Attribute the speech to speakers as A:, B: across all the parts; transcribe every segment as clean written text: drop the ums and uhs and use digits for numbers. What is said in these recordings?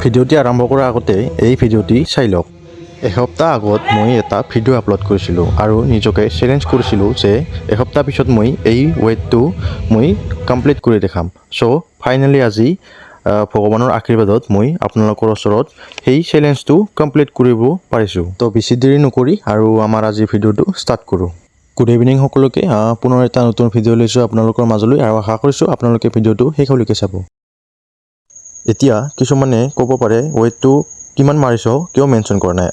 A: ভিডিঅ'টি আৰম্ভ কৰাৰ আগতে এই ভিডিঅ'টি চাই লওক। এসপ্তাহ আগত মই এটা ভিডিঅ' আপলোড কৰিছিলোঁ আৰু নিজকে চেলেঞ্জ কৰিছিলোঁ যে এসপ্তাহ পিছত মই এই ৱেটটো মই কমপ্লিট কৰি দেখাম। চ' ফাইনেলি আজি ভগৱানৰ আশীৰ্বাদত মই আপোনালোকৰ ওচৰত সেই চেলেঞ্জটো কমপ্লিট কৰিব পাৰিছোঁ। তো বেছি দেৰি নকৰি আৰু আমাৰ আজি ভিডিঅ'টো ষ্টাৰ্ট কৰোঁ। গুড ইভিনিং সকলোকে, পুনৰ এটা নতুন ভিডিঅ' লৈছোঁ আপোনালোকৰ মাজলৈ আৰু আশা কৰিছোঁ আপোনালোকে ভিডিঅ'টো শেষলৈকে চাব। এতিয়া কিছুমানে ক'ব পাৰে ৱেটটো কিমান মাৰিছ কিয় মেনশ্যন কৰা নাই।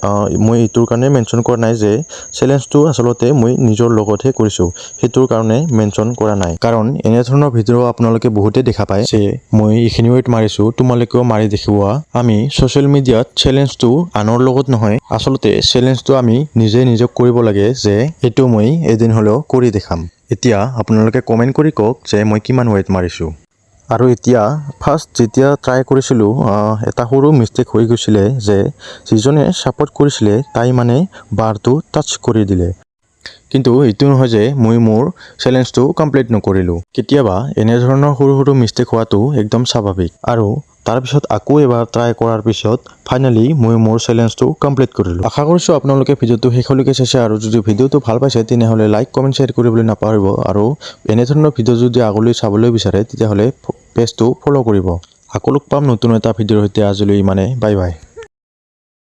A: মই এইটোৰ কাৰণে মেনশ্যন কৰা নাই যে চেলেঞ্জটো আচলতে মই নিজৰ লগতহে কৰিছোঁ, সেইটোৰ কাৰণে মেনশ্যন কৰা নাই। কাৰণ এনেধৰণৰ ভিডিঅ' আপোনালোকে বহুতেই দেখা পায় যে মই এইখিনি ৱেট মাৰিছোঁ, তোমালোকেও মাৰি দেখুওৱা। আমি ছ'চিয়েল মিডিয়াত চেলেঞ্জটো আনৰ লগত নহয়, আচলতে চেলেঞ্জটো আমি নিজক কৰিব লাগে যে এইটো মই এদিন হ'লেও কৰি দেখাম। এতিয়া আপোনালোকে কমেণ্ট কৰি কওক যে মই কিমান ৱেট মাৰিছোঁ। আৰু এতিয়া ফাৰ্ষ্ট যেতিয়া ট্ৰাই কৰিছিলোঁ এটা সৰু মিষ্টেক হৈ গৈছিলে যে যিজনে ছাপোৰ্ট কৰিছিলে তাই মানে বাৰটো টাচ কৰি দিলে। কিন্তু এইটো নহয় যে মই মোৰ চেলেঞ্জটো কমপ্লিট নকৰিলোঁ। কেতিয়াবা এনেধৰণৰ সৰু সৰু মিষ্টেক হোৱাটো একদম স্বাভাৱিক। আৰু তাৰপিছত আকৌ এবাৰ ট্ৰাই কৰাৰ পিছত ফাইনেলি মই মোৰ চেলেঞ্জটো কমপ্লিট কৰিলোঁ। আশা কৰিছোঁ আপোনালোকে ভিডিঅ'টো শেষলৈকে চাইছে আৰু যদি ভিডিঅ'টো ভাল পাইছে তেনেহ'লে লাইক কমেণ্ট শ্বেয়াৰ কৰিবলৈ নাপাহৰিব। আৰু এনেধৰণৰ ভিডিঅ' যদি আগলৈ চাবলৈ বিচাৰে তেতিয়াহ'লে পেজটো ফ'ল' কৰিব। আকৌ লগ পাম নতুন এটা ভিডিঅ'ৰ সৈতে। আজিলৈ ইমানে, বাই বাই।